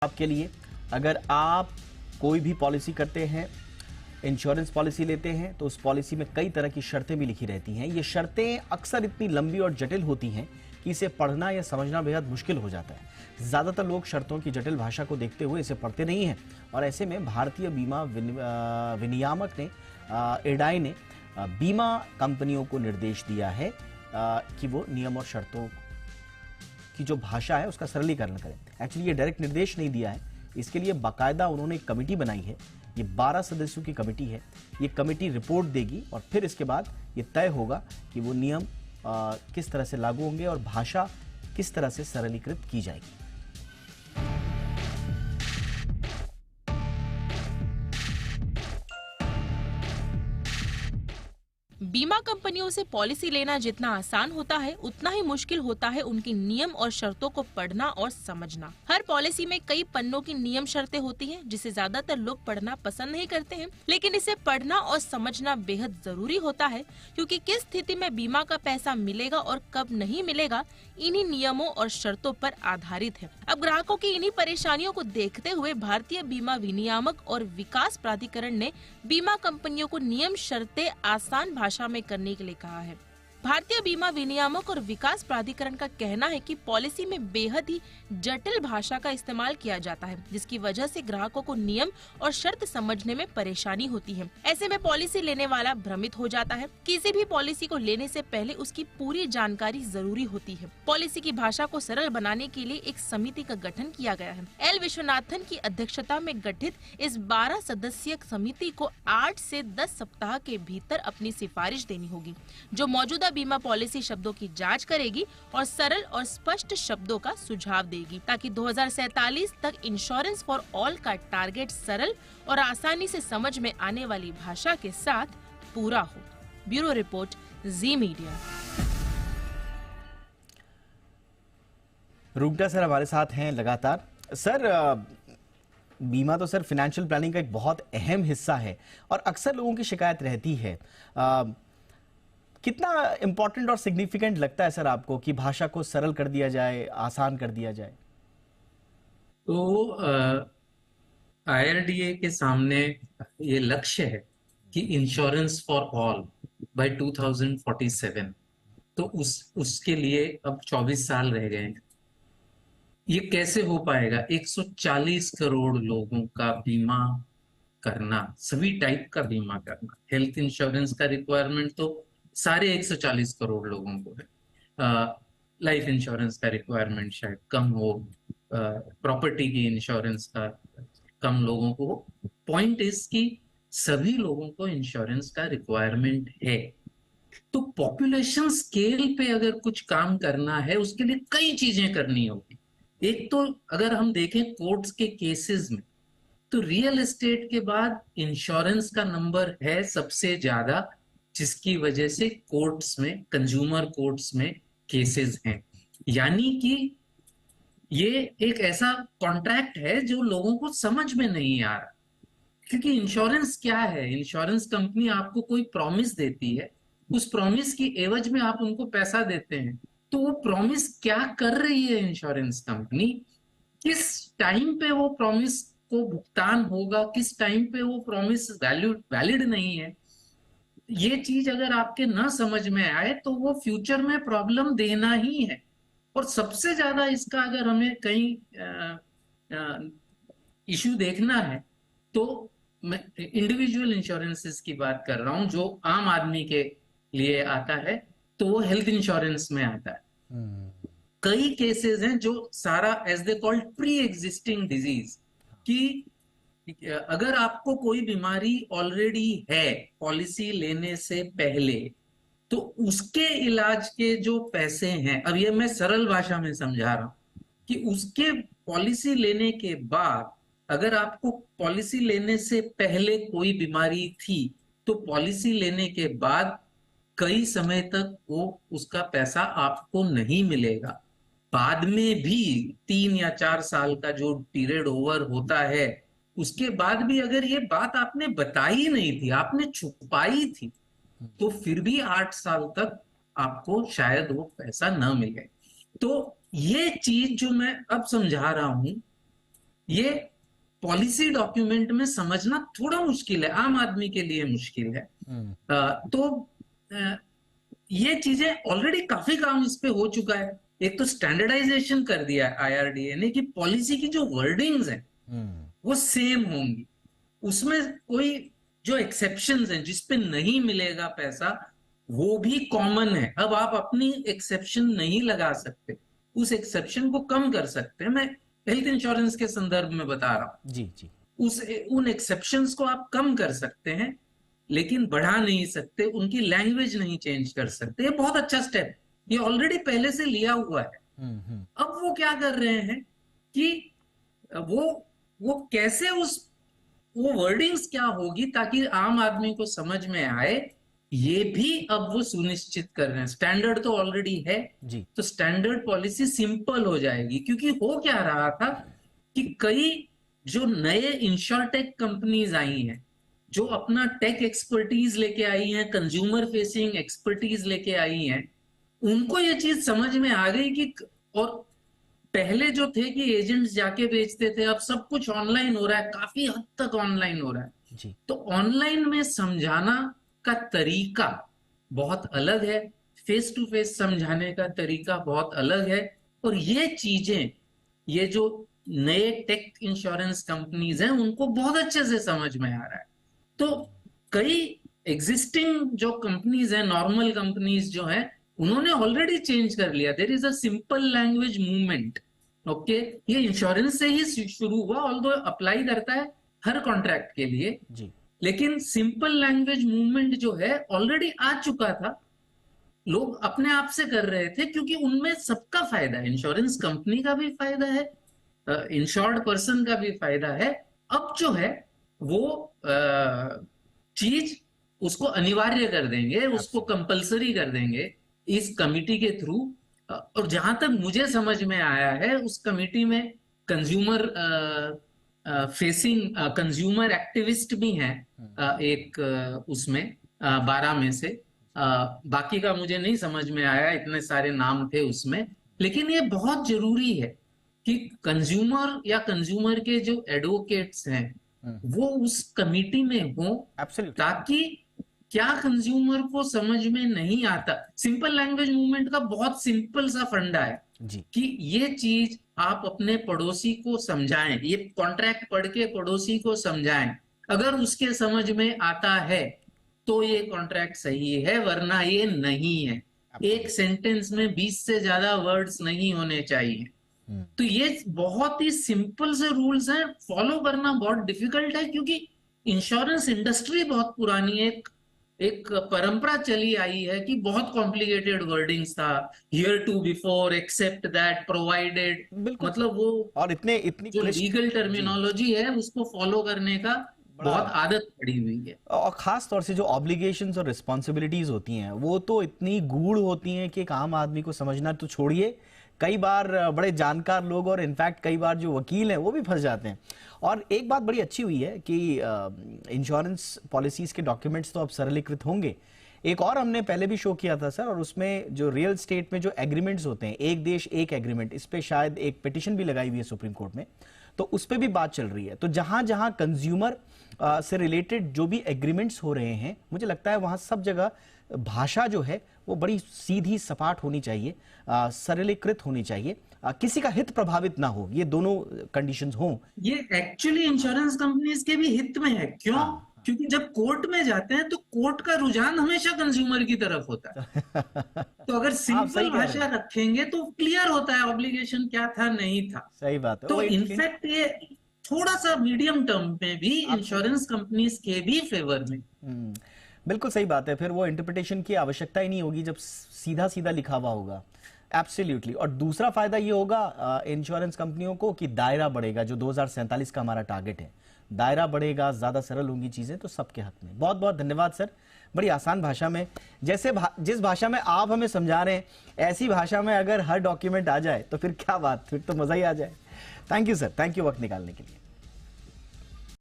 आपके लिए, अगर आप कोई भी पॉलिसी करते हैं, इंश्योरेंस पॉलिसी लेते हैं, तो उस पॉलिसी में कई तरह की शर्तें भी लिखी रहती हैं। ये शर्तें अक्सर इतनी लंबी और जटिल होती हैं कि इसे पढ़ना या समझना बेहद मुश्किल हो जाता है। ज़्यादातर लोग शर्तों की जटिल भाषा को देखते हुए इसे पढ़ते नहीं हैं और ऐसे में भारतीय बीमा विनियामक ने एडाई ने बीमा कंपनियों को निर्देश दिया है कि वो नियम और शर्तों की जो भाषा है उसका सरलीकरण करें। एक्चुअली ये डायरेक्ट निर्देश नहीं दिया है, इसके लिए बाकायदा उन्होंने एक कमेटी बनाई है। ये 12 सदस्यों की कमेटी है। ये कमेटी रिपोर्ट देगी और फिर इसके बाद ये तय होगा कि वो नियम किस तरह से लागू होंगे और भाषा किस तरह से सरलीकृत की जाएगी। बीमा कंपनियों से पॉलिसी लेना जितना आसान होता है उतना ही मुश्किल होता है उनकी नियम और शर्तों को पढ़ना और समझना। हर पॉलिसी में कई पन्नों की नियम शर्तें होती हैं जिसे ज्यादातर लोग पढ़ना पसंद नहीं करते हैं, लेकिन इसे पढ़ना और समझना बेहद जरूरी होता है क्योंकि किस स्थिति में बीमा का पैसा मिलेगा और कब नहीं मिलेगा इन्हीं नियमों और शर्तों पर आधारित है। अब ग्राहकों की इन्हीं परेशानियों को देखते हुए भारतीय बीमा विनियामक और विकास प्राधिकरण ने बीमा कंपनियों को नियम शर्तें आसान भाषा में करने के लिए कहा है। भारतीय बीमा विनियामक और विकास प्राधिकरण का कहना है कि पॉलिसी में बेहद ही जटिल भाषा का इस्तेमाल किया जाता है, जिसकी वजह से ग्राहकों को नियम और शर्त समझने में परेशानी होती है। ऐसे में पॉलिसी लेने वाला भ्रमित हो जाता है। किसी भी पॉलिसी को लेने से पहले उसकी पूरी जानकारी जरूरी होती है। पॉलिसी की भाषा को सरल बनाने के लिए एक समिति का गठन किया गया है। एल विश्वनाथन की अध्यक्षता में गठित इस 12 सदस्यीय समिति को 8 से 10 सप्ताह के भीतर अपनी सिफारिश देनी होगी, जो मौजूदा बीमा पॉलिसी शब्दों की जांच करेगी और सरल और स्पष्ट शब्दों का सुझाव देगी ताकि 2047 तक इंश्योरेंस फॉर ऑल का टारगेट सरल और आसानी से समझ में आने वाली भाषा के साथ पूरा हो। ब्यूरो रिपोर्ट, जी मीडिया। रूपटा सर हमारे साथ हैं लगातार। सर, बीमा तो सर फाइनेंशियल प्लानिंग का एक बहुत अहम हिस्सा है और अक्सर लोगों की शिकायत रहती है। कितना इंपॉर्टेंट और सिग्निफिकेंट लगता है सर आपको कि भाषा को सरल कर दिया जाए, आसान कर दिया जाए? तो आईआरडीए के सामने ये लक्ष्य है कि इंश्योरेंस फॉर ऑल बाय 2047, तो उसके लिए अब 24 साल रह गए हैं। ये कैसे हो पाएगा? 140 करोड़ लोगों का बीमा करना, सभी टाइप का बीमा करना। हेल्थ इंश्योरेंस का रिक्वायरमेंट तो सारे 140 करोड़ लोगों को है। लाइफ इंश्योरेंस का रिक्वायरमेंट शायद कम हो, प्रॉपर्टी की इंश्योरेंस का कम लोगों को हो। पॉइंट इज कि सभी लोगों को इंश्योरेंस का रिक्वायरमेंट है। तो पॉपुलेशन स्केल पे अगर कुछ काम करना है उसके लिए कई चीजें करनी होगी। एक तो अगर हम देखें कोर्ट्स के केसेस में, तो रियल एस्टेट के बाद इंश्योरेंस का नंबर है सबसे ज्यादा, जिसकी वजह से कोर्ट्स में, कंज्यूमर कोर्ट्स में केसेस हैं। यानी कि ये एक ऐसा कॉन्ट्रैक्ट है जो लोगों को समझ में नहीं आ रहा। क्योंकि इंश्योरेंस क्या है? इंश्योरेंस कंपनी आपको कोई प्रॉमिस देती है, उस प्रॉमिस की एवज में आप उनको पैसा देते हैं। तो वो प्रॉमिस क्या कर रही है इंश्योरेंस कंपनी, किस टाइम पे वो प्रॉमिस को भुगतान होगा, किस टाइम पे वो प्रॉमिस वैलिड नहीं है, ये चीज अगर आपके ना समझ में आए तो वो फ्यूचर में प्रॉब्लम देना ही है। और सबसे ज्यादा इसका अगर हमें कहीं इश्यू देखना है तो मैं इंडिविजुअल इंश्योरेंसेस की बात कर रहा हूं, जो आम आदमी के लिए आता है, तो वो हेल्थ इंश्योरेंस में आता है। कई केसेस हैं जो सारा as they called pre existing disease, कि अगर आपको कोई बीमारी ऑलरेडी है पॉलिसी लेने से पहले, तो उसके इलाज के जो पैसे हैं, अब ये मैं सरल भाषा में समझा रहा हूं, कि उसके पॉलिसी लेने के बाद, अगर आपको पॉलिसी लेने से पहले कोई बीमारी थी तो पॉलिसी लेने के बाद कई समय तक वो उसका पैसा आपको नहीं मिलेगा। बाद में भी 3 या 4 साल का जो पीरियड ओवर होता है, उसके बाद भी अगर ये बात आपने बताई नहीं थी, आपने छुपाई थी, तो फिर भी 8 साल तक आपको शायद वो पैसा न मिले। तो ये चीज जो मैं अब समझा रहा हूं, ये पॉलिसी डॉक्यूमेंट में समझना थोड़ा मुश्किल है, आम आदमी के लिए मुश्किल है। तो ये चीजें ऑलरेडी काफी काम इस पे हो चुका है। एक तो स्टैंडर्डाइजेशन कर दिया है आईआरडीए ने कि पॉलिसी की जो वर्डिंग्स हैं वो सेम होंगी, उसमें कोई जो एक्सेप्शंस हैं जिसपे नहीं मिलेगा पैसा वो भी कॉमन है। अब आप अपनी एक्सेप्शन नहीं लगा सकते, उस एक्सेप्शन को कम कर सकते हैं। मैं हेल्थ इंश्योरेंस के संदर्भ में बता रहा हूं, जी जी। उन एक्सेप्शंस को आप कम कर सकते हैं लेकिन बढ़ा नहीं सकते, उनकी लैंग्वेज नहीं चेंज कर सकते। ये बहुत अच्छा स्टेप, ये ऑलरेडी पहले से लिया हुआ है। अब वो क्या कर रहे हैं कि वो कैसे वो वर्डिंग्स क्या होगी ताकि आम आदमी को समझ में आए, ये भी अब वो सुनिश्चित कर रहे हैं। स्टैंडर्ड तो ऑलरेडी है जी। तो स्टैंडर्ड पॉलिसी सिंपल हो जाएगी। क्योंकि हो क्या रहा था कि कई जो नए इंश्योरटेक कंपनीज आई हैं, जो अपना टेक एक्सपर्टीज लेके आई हैं, कंज्यूमर फेसिंग एक्सपर्टीज लेके आई हैं, उनको ये चीज समझ में आ गई कि, और पहले जो थे कि एजेंट्स जाके बेचते थे, अब सब कुछ ऑनलाइन हो रहा है, काफी हद तक ऑनलाइन हो रहा है जी। तो ऑनलाइन में समझाना का तरीका बहुत अलग है, फेस टू फेस समझाने का तरीका बहुत अलग है। और ये चीजें, ये जो नए टेक इंश्योरेंस कंपनीज हैं उनको बहुत अच्छे से समझ में आ रहा है। तो कई एग्जिस्टिंग जो कंपनीज हैं, नॉर्मल कंपनीज जो हैं, उन्होंने ऑलरेडी चेंज कर लिया। There is a simple language movement. Okay, ये इंश्योरेंस से ही शुरू हुआ, ऑल्दो अप्लाई करता है हर कॉन्ट्रैक्ट के लिए जी। लेकिन सिंपल लैंग्वेज मूवमेंट जो है ऑलरेडी आ चुका था। लोग अपने आप से कर रहे थे क्योंकि उनमें सबका फायदा है, इंश्योरेंस कंपनी का भी फायदा है, इंश्योर्ड पर्सन का भी फायदा है। अब जो है वो चीज उसको अनिवार्य कर देंगे, उसको कंपलसरी कर देंगे इस कमिटी के थ्रू। और जहां तक मुझे समझ में आया है उस कमिटी में कंज्यूमर फेसिंग कंज्यूमर एक्टिविस्ट भी हैं, एक उसमें 12 में से। बाकी का मुझे नहीं समझ में आया, इतने सारे नाम थे उसमें। लेकिन ये बहुत जरूरी है कि कंज्यूमर या कंज्यूमर के जो एडवोकेट्स हैं वो उस कमिटी में हो, ताकि क्या कंज्यूमर को समझ में नहीं आता। सिंपल लैंग्वेज मूवमेंट का बहुत सिंपल सा फंडा है जी। कि ये चीज आप अपने पड़ोसी को समझाएं, ये कॉन्ट्रैक्ट पढ़ के पड़ोसी को समझाएं। अगर उसके समझ में आता है तो ये कॉन्ट्रैक्ट सही है, वरना ये नहीं है। एक सेंटेंस में 20 से ज्यादा वर्ड्स नहीं होने चाहिए। तो ये बहुत ही सिंपल से रूल्स हैं, फॉलो करना बहुत डिफिकल्ट है क्योंकि इंश्योरेंस इंडस्ट्री बहुत पुरानी है। एक परंपरा चली आई है कि बहुत कॉम्प्लिकेटेड वर्डिंग्स था, hereto, before, except that, provided, मतलब वो और इतनी जो लीगल टर्मिनोलॉजी है उसको फॉलो करने का बहुत आदत पड़ी हुई है। और खास तौर से जो ऑब्लिगेशंस और रिस्पॉन्सिबिलिटीज होती हैं वो तो इतनी गूढ़ होती हैं कि एक आम आदमी को समझना तो छोड़िए, कई बार बड़े जानकार लोग और इनफैक्ट कई बार जो वकील हैं वो भी फंस जाते हैं। और एक बात बड़ी अच्छी हुई है कि इंश्योरेंस पॉलिसीज के डॉक्यूमेंट्स तो अब सरलीकृत होंगे। एक और हमने पहले भी शो किया था सर, और उसमें जो रियल स्टेट में जो एग्रीमेंट्स होते हैं, एक देश एक एग्रीमेंट, इस पे शायद एक पिटिशन भी लगाई हुई है सुप्रीम कोर्ट में, तो उस पर भी बात चल रही है। तो जहां जहां कंज्यूमर से रिलेटेड जो भी एग्रीमेंट्स हो रहे हैं, मुझे लगता है वहां सब जगह भाषा जो है वो बड़ी सीधी सपाट होनी चाहिए, सरलीकृत होनी चाहिए, किसी का हित प्रभावित ना हो, ये दोनों कंडीशंस हों। ये एक्चुअली इंश्योरेंस कंपनीज के भी हित में है। क्यों? क्योंकि जब कोर्ट में जाते हैं तो कोर्ट का रुझान हमेशा कंज्यूमर की तरफ होता है। तो अगर सिंपल भाषा रखेंगे तो क्लियर होता है ऑब्लिगेशन क्या था, नहीं था। सही बात है। तो इनफैक्ट ये थोड़ा सा मीडियम टर्म में भी इंश्योरेंस कंपनीज के भी फेवर में। बिल्कुल सही बात है। फिर वो इंटरप्रिटेशन की आवश्यकता ही नहीं होगी जब सीधा सीधा लिखा हुआ होगा। एब्सोल्युटली। और दूसरा फायदा ये होगा इंश्योरेंस कंपनियों को कि दायरा बढ़ेगा, जो 2047 का हमारा टारगेट है, दायरा बढ़ेगा, ज्यादा सरल होंगी चीजें, तो सबके हक में। बहुत बहुत धन्यवाद सर, बड़ी आसान भाषा में, जैसे जिस भाषा में आप हमें समझा रहे हैं, ऐसी भाषा में अगर हर डॉक्यूमेंट आ जाए तो फिर क्या बात, फिर तो मजा ही आ जाए। Thank you sir, thank you वक्त निकालने के लिए।